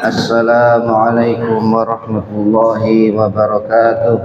Assalamualaikum warahmatullahi wabarakatuh.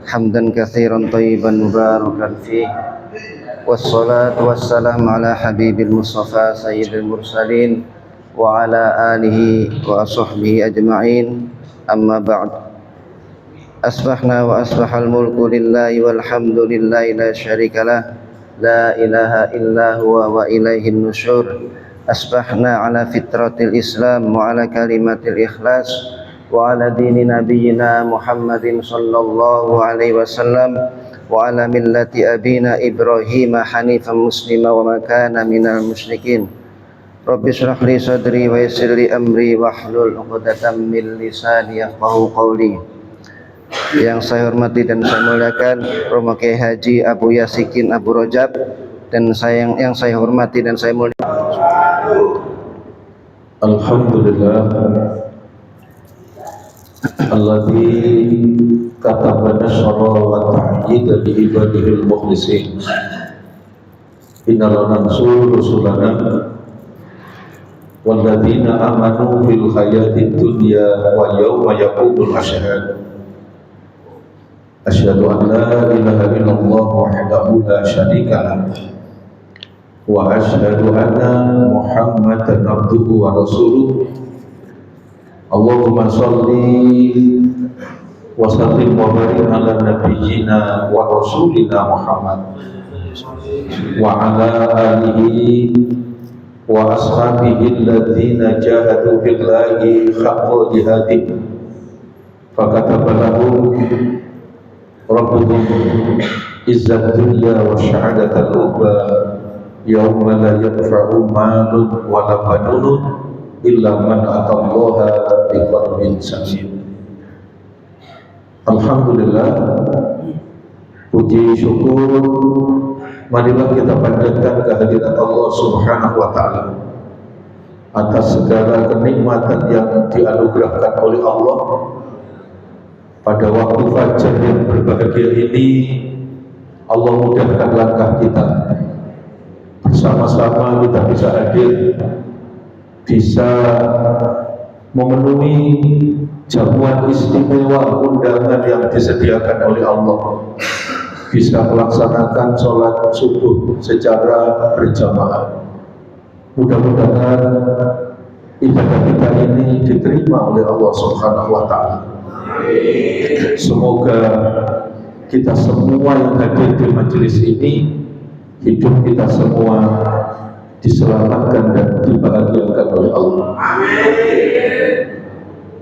Hamdan katsiran thayyiban mubarakan fih. Wassalatu wassalamu ala habibil mustafa sayyidil mursalin wa ala alihi wa sahbihi ajma'in. Amma ba'd. Asbahna wa asbahal mulku lillahi walhamdulillahi la syarikalah. La ilaha illa huwa wa ilaihin nusyur. Asbahna ala fitratil islam wa ala kalimatil ikhlas wa ala dini nabiyyina Muhammadin sallallahu alaihi wasallam wa ala millati abina Ibrahim hanifan muslima wa ma kana minal musyrikin. Rabbi shrah li sadri wa yassir li amri wahlul 'uqdatam min lisani yafqahu qawli. Yang saya hormati dan saya muliakan Romo Kiai Haji Abu Yasikin Abu Rajab, dan yang saya hormati dan saya muliakan. Alhamdulillah alladzi kataba nasra wa ta'yid bi ibadihil mukhlisin. Inna lanansur rusulana walladzina amanu fil hayatid dunya wa yawma yaqumul ashhad. Asyhadu an la ilaha illallah wahdahu la syarika lah wa asyhadu anna Muhammadan abduhu wa rasuluh. Allahumma shalli wa sallim wa barik ala nabiyyina wa rasulina Muhammad wa ala alihi wa ashabihi alladhina jahadu billahi haqqa jihadih fakataba lahum Rabbuhum izzat dunya wa syahadatal ukhra yawma la yanfa'u malun wa la banun illa man atallaha biqalbin salim. Alhamdulillah, puji syukur marilah kita panjatkan kehadirat Allah Subhanahu wa taala atas segala kenikmatan yang dianugerahkan oleh Allah. Pada waktu fajar yang berbahagia ini, Allah mudahkan langkah kita. Bersama-sama kita bisa hadir, bisa memenuhi jamuan istimewa undangan yang disediakan oleh Allah, bisa melaksanakan sholat subuh secara berjamaah. Mudah-mudahan ibadah kita ini diterima oleh Allah Subhanahu wa taala. Semoga kita semua yang hadir di majelis ini, hidup kita semua diselamatkan dan dibahagiakan oleh Allah.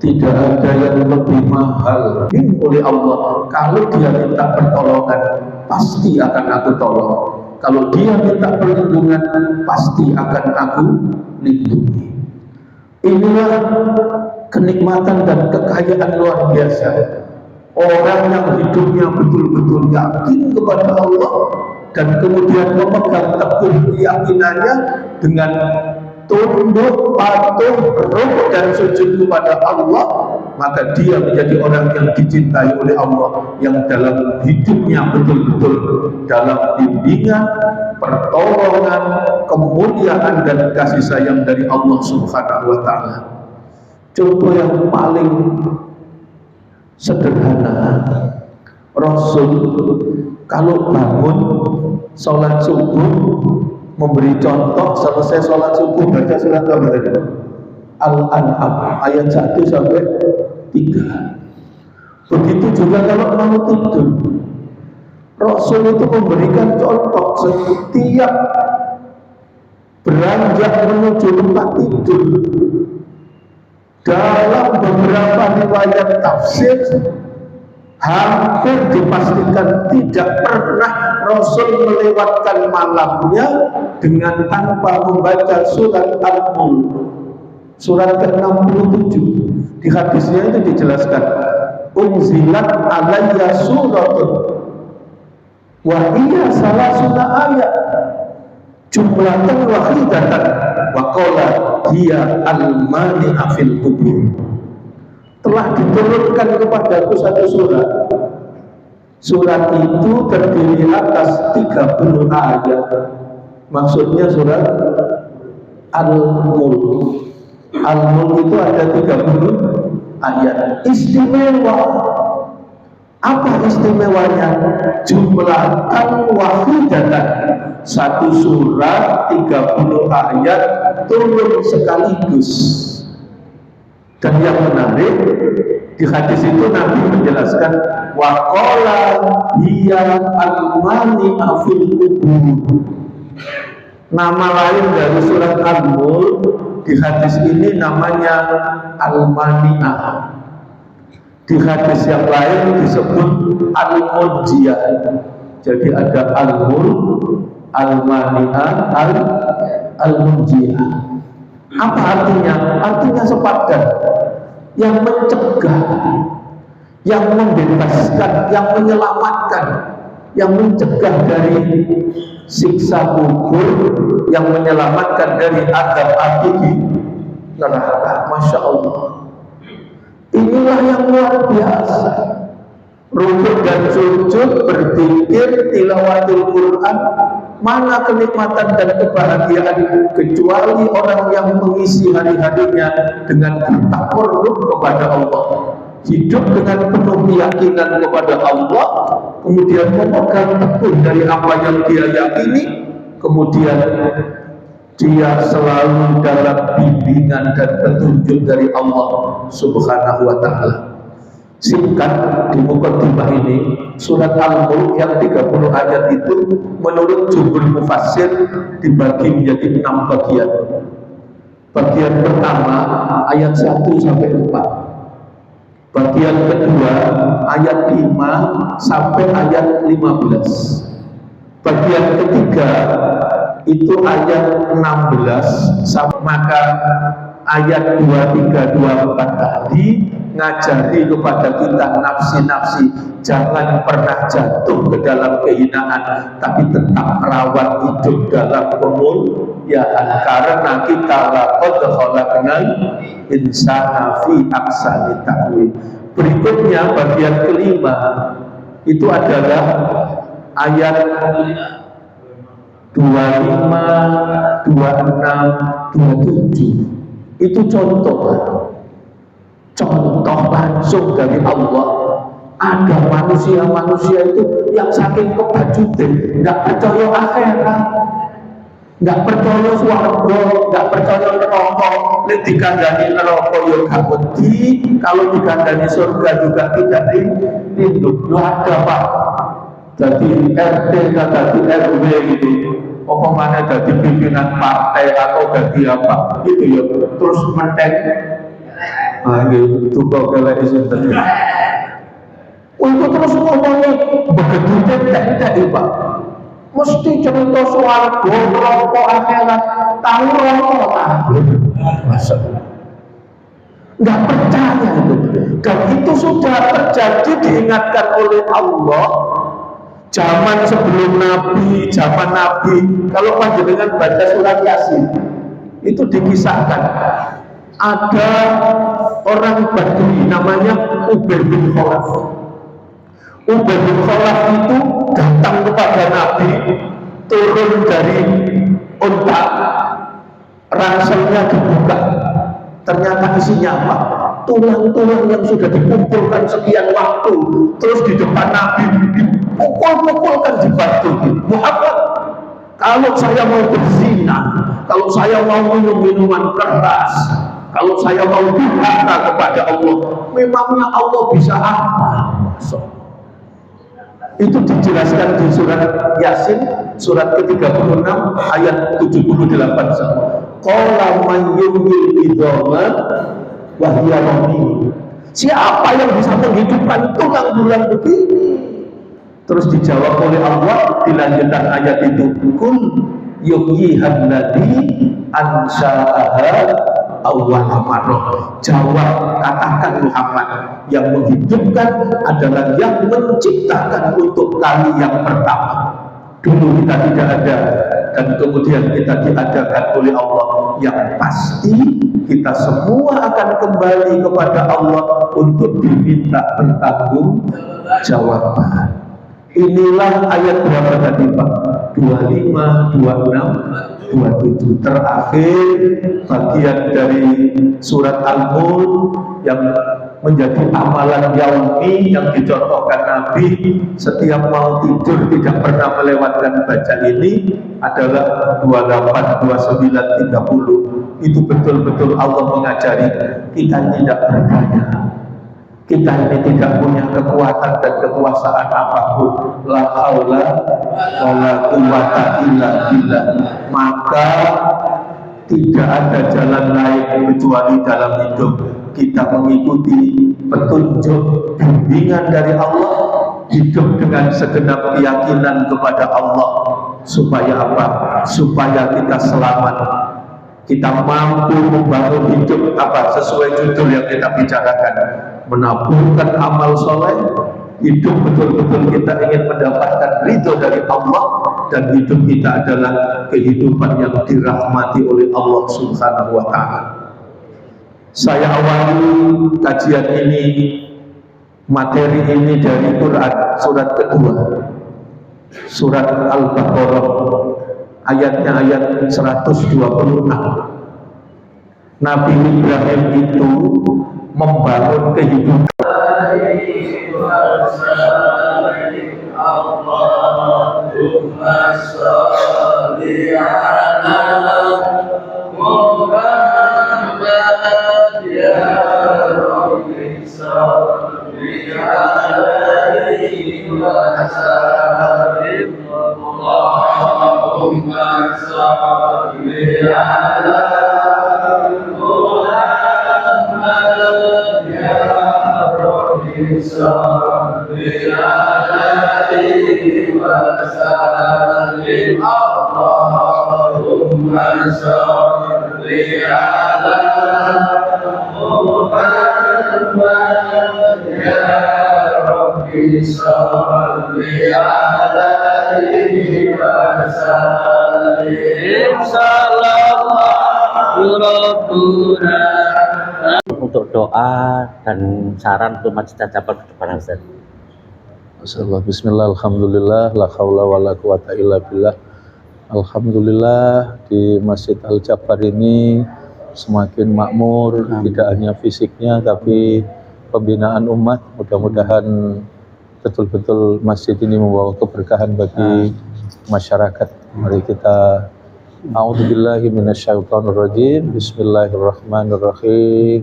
Tidak ada yang lebih mahal oleh Allah. Kalau dia minta pertolongan, pasti akan aku tolong. Kalau dia minta perlindungan, pasti akan aku lindungi. Inilah kenikmatan dan kekayaan luar biasa. Orang yang hidupnya betul-betul yakin kepada Allah dan kemudian memegang teguh keyakinannya dengan tunduk, patuh, rukuk dan sujud kepada Allah, maka dia menjadi orang yang dicintai oleh Allah, yang dalam hidupnya betul-betul dalam bimbingan, pertolongan, kemuliaan dan kasih sayang dari Allah Subhanahu wa taala. Contoh yang paling sederhana, Rasul kalau bangun sholat subuh memberi contoh, selesai sholat subuh baca surat apa tadi? Al-An'am ayat 1 sampai 3. Begitu juga kalau mau tidur, Rasul itu memberikan contoh setiap beranjak menuju tempat tidur. Dalam beberapa riwayat tafsir hampir dipastikan tidak pernah Rasul melewatkan malamnya dengan tanpa membaca surat Al-Mulk, surat ke-67. Di hadisnya itu dijelaskan, unzilat alayya suratun wa hiya salasuna ayat jumlatan wahidatan wa qala hiya al-mani'a fil kubur. Telah diturunkan kepadaku satu surat. Surat itu terdiri atas 30 ayat. Maksudnya surat Al-Mulk. Al-Mulk itu ada 30 ayat. Istimewa. Apa istimewanya? Jumlahkan wahidatan. Satu surat 30 ayat turun sekaligus. Dan yang menarik, di hadis itu Nabi menjelaskan waqala hiya al-mani'a fil qubur. Nama lain dari surat Al-Mulk di hadis ini namanya al-mani'ah. Di hadis yang lain disebut al-munjiyah. Jadi ada al-mulk, al-mani'ah, al-munjiyah. Apa artinya? Artinya sepadan, yang mencegah, yang membebaskan, yang menyelamatkan, yang mencegah dari siksa kubur, yang menyelamatkan dari azab api di neraka. Masya Allah. Inilah yang luar biasa. Rukuk dan sujud, berzikir, tilawatul Quran. Mana kenikmatan dan kebahagiaan kecuali orang yang mengisi hari-harinya dengan bertakarrub kepada Allah, hidup dengan penuh keyakinan kepada Allah, kemudian memegang teguh dari apa yang dia yakini, kemudian dia selalu dalam bimbingan dan petunjuk dari Allah Subhanahu wa ta'ala. Singkat di mukaddimah ini, surat Al-Mulk yang 30 ayat itu menurut jumhur mufassir dibagi menjadi 6 bagian. Bagian pertama ayat 1 sampai 4. Bagian kedua ayat 5 sampai ayat 15. Bagian ketiga itu ayat 16 sampai maka ayat 2, 3, 2, 4 tadi ngajari kepada kita nafsi-nafsi jangan pernah jatuh ke dalam kehinaan, tapi tetap merawat hidup dalam kemuliaan, karena kita laqad khalaqnal insana fi ahsani taqwim. Berikutnya bagian kelima itu adalah ayat 25, 26, 27. Itu contoh langsung dari Allah. Ada manusia-manusia itu yang saking kebajutan, nggak percaya akhirat, nggak percaya swarga, nggak percaya neraka. Nek dikandani neraka ya gak wedi, kalau dikandani surga juga tidak rindu. Lu ada Pak, jadi RT jadi RW gitu, apa mana jadi pimpinan partai atau jadi apa gitu ya, terus mentek gitu kok kelek sinten. Untuk terus ngomongnya begitu tidak Pak. Mesti cerita swarga, neraka, akhirat, tahu neraka. Masa nggak percaya itu. Dan itu sudah terjadi, diingatkan oleh Allah zaman sebelum Nabi, zaman Nabi. Kalau panjenengan baca surat Yasin, itu dikisahkan ada orang Badui namanya Ubay bin Khalaf. Ubay bin Khalaf itu datang kepada Nabi, turun dari unta, ranselnya dibuka, ternyata isinya apa? Tulang-tulang yang sudah dikumpulkan sekian waktu, terus di depan Nabi dipukul-pukulkan di batu. Muhammad, kalau saya mau berzina, kalau saya mau minum minuman keras, kalau saya mau durhaka kepada Allah, memangnya Allah bisa apa? Itu dijelaskan di surat Yasin surat ke-36 ayat 78. Qala man yuhyil idhama wa hiya ramim. Siapa yang bisa menghidupkan tulang-tulang begini? Terus dijawab oleh Allah di lanjutan ayat itu, kul yuhyihan ladzi ansha'aha awwal marrah. Jawab, katakan Muhammad, yang menghidupkan adalah yang menciptakan untuk kali yang pertama. Dulu kita tidak ada, dan kemudian kita diadakan oleh Allah. Yang pasti kita semua akan kembali kepada Allah untuk diminta bertanggung jawaban. Inilah ayat berapa tadi Pak? 25, 26, 27. Terakhir bagian dari surat Al-Mulk yang menjadi amalan yaumi yang dicontohkan Nabi setiap mau tidur tidak pernah melewatkan baca ini adalah 28, 29, 30. Itu betul-betul Allah mengajari kita tidak berdaya. Kita ini tidak punya kekuatan dan kekuasaan apapun. La haula wala quwwata illa billah. Maka tidak ada jalan lain kecuali dalam hidup kita mengikuti petunjuk bimbingan dari Allah, hidup dengan segenap keyakinan kepada Allah. Supaya apa? Supaya kita selamat, kita mampu membangun hidup apa sesuai judul yang kita bicarakan, menaburkan amal soleh, hidup betul-betul kita ingin mendapatkan ridho dari Allah, dan hidup kita adalah kehidupan yang dirahmati oleh Allah Subhanahu wa Ta'ala. Saya awali kajian ini, materi ini dari Quran surat kedua, surat Al-Baqarah, ayatnya ayat 126. Nabi Ibrahim itu membangun kehidupan. Allahumma sholli ala Muhammad ya Rabbi sholli alaihi wa sallim. Allahumma sholli ala Muhammad ya Rabbi sholli alaihi wa sallim. Allahumma sholli ala Muhammad ya Rabbi sholli alaihi wa sallim. Sallallahu rabbuna. Untuk doa dan saran untuk Masjid Al-Jabar ke depan, Ustaz. Bismillah, alhamdulillah, la haula wa la quwata illa billah. Alhamdulillah di Masjid Al-Jabar ini semakin makmur, tidak hanya fisiknya tapi pembinaan umat. Mudah-mudahan betul-betul masjid ini membawa keberkahan bagi masyarakat. Mari kita a'udzubillahi minasyaitonirrajim. Bismillahirrahmanirrahim.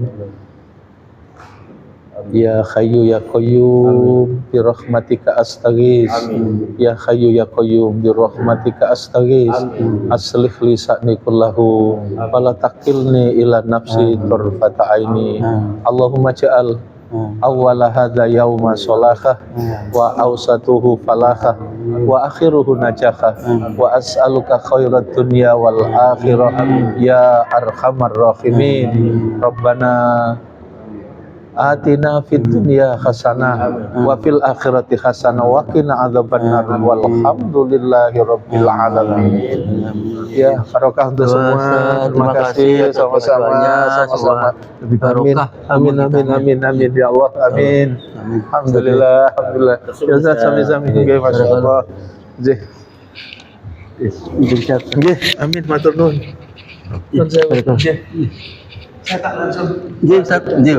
Ya Hayyu Ya Qayyum bi rahmatika astaghits. Ya Hayyu Ya Qayyum bi rahmatika astaghits. Aslih li sa'ni kullahu wa la taqilni ila nafsi tarfata aini. Allahumma ja'al awwala hadza yauma salahah wa awsatuhu falahah wa akhiruhu najahah wa as'aluka khairat dunya wal akhirah ya arhamar rahimin. Rabbana atina fid dunya hasanah wa fil akhirati hasanah wa qina adzabannar walhamdulillahi rabbil alamin. Ya, barokah untuk semua. Terima kasih sama-sama. Lebih barokah. Amin amin amin amin ya Allah. Amin. Alhamdulillah alhamdulillah. Ya sami-sami nggih masyaallah. Nggih. Nggih, amin matur nuwun. Nggih. Saya tak langsung. Nggih, Ustaz. Nggih,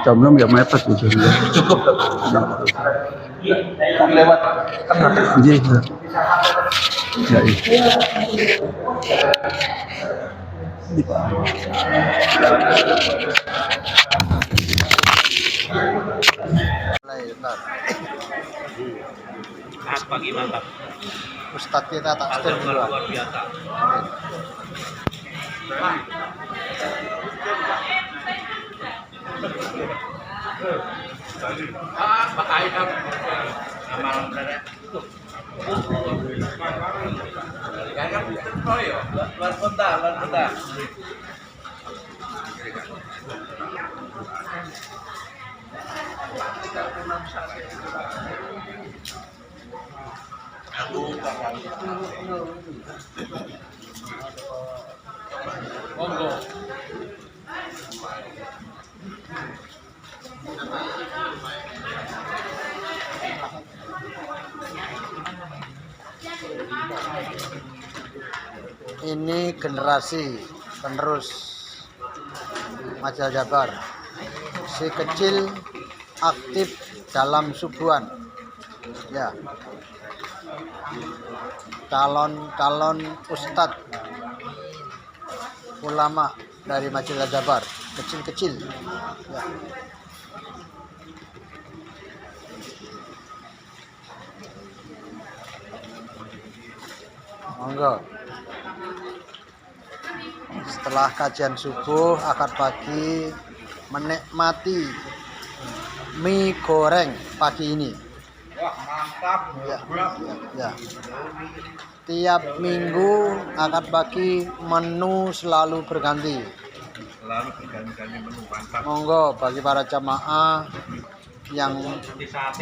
sebelum ya mepet gitu. Cukup. Lewat tengah. Nggih. Ya, Pagi mantap. Ustadz kita tak setir dulu. Luar biasa. Pakai apa? Amal berada. Jangan lupa ya. Luar kota. Monggo. Ini generasi penerus Majalah Jabar. Si kecil aktif dalam subuhan. Ya. Calon ustadz ulama dari Majalah Jabar, kecil-kecil. Ya. Monggo. Setelah kajian subuh, akad pagi menikmati mie goreng pagi ini. Ya. Tiap minggu akad pagi menu selalu berganti. Monggo bagi para jamaah yang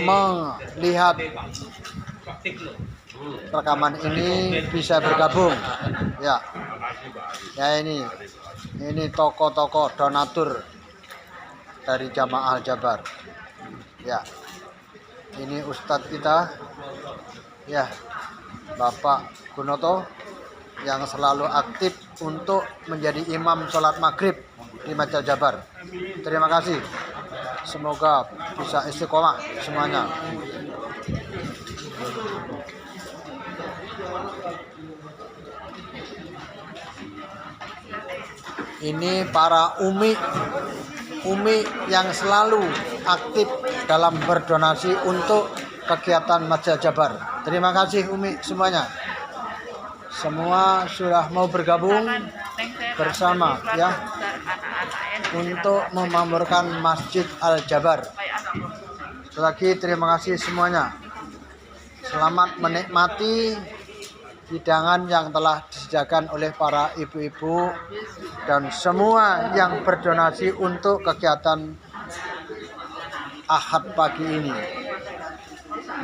melihat rekaman ini bisa bergabung. Ya. Ya ini tokoh-tokoh donatur dari Jamaah Jabar. Ya. Ini ustadz kita. Ya. Bapak Gunoto yang selalu aktif untuk menjadi imam sholat maghrib di Majalah Jabar. Terima kasih. Semoga bisa istiqomah semuanya. Ini para umi yang selalu aktif dalam berdonasi untuk kegiatan Majalah Jabar. Terima kasih umi semuanya. Semua sudah mau bergabung bersama ya untuk memakmurkan Masjid Al Jabar. Sekali lagi terima kasih semuanya. Selamat menikmati hidangan yang telah disediakan oleh para ibu-ibu dan semua yang berdonasi untuk kegiatan Ahad pagi ini.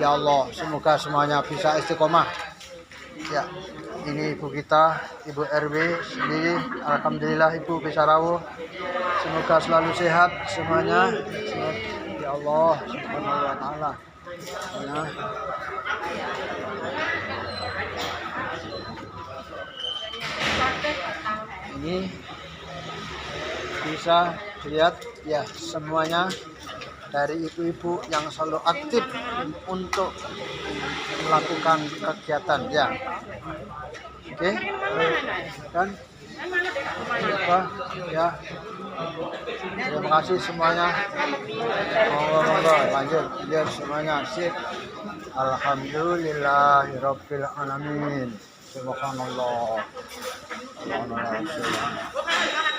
Ya Allah, semoga semuanya bisa istiqomah. Ya, ini ibu kita, Ibu RW sendiri. Alhamdulillah Ibu bisa rawuh. Semoga selalu sehat semuanya. Ya Allah, subhanahu wa ta'ala. Ya. Ini bisa dilihat ya semuanya dari ibu-ibu yang selalu aktif untuk melakukan kegiatan ya. Oke. Dan apa ya. Terima kasih semuanya. Monggo lanjut biar semuanya sip. Alhamdulillahirabbil alamin. Subhanallah. Allahumma sholli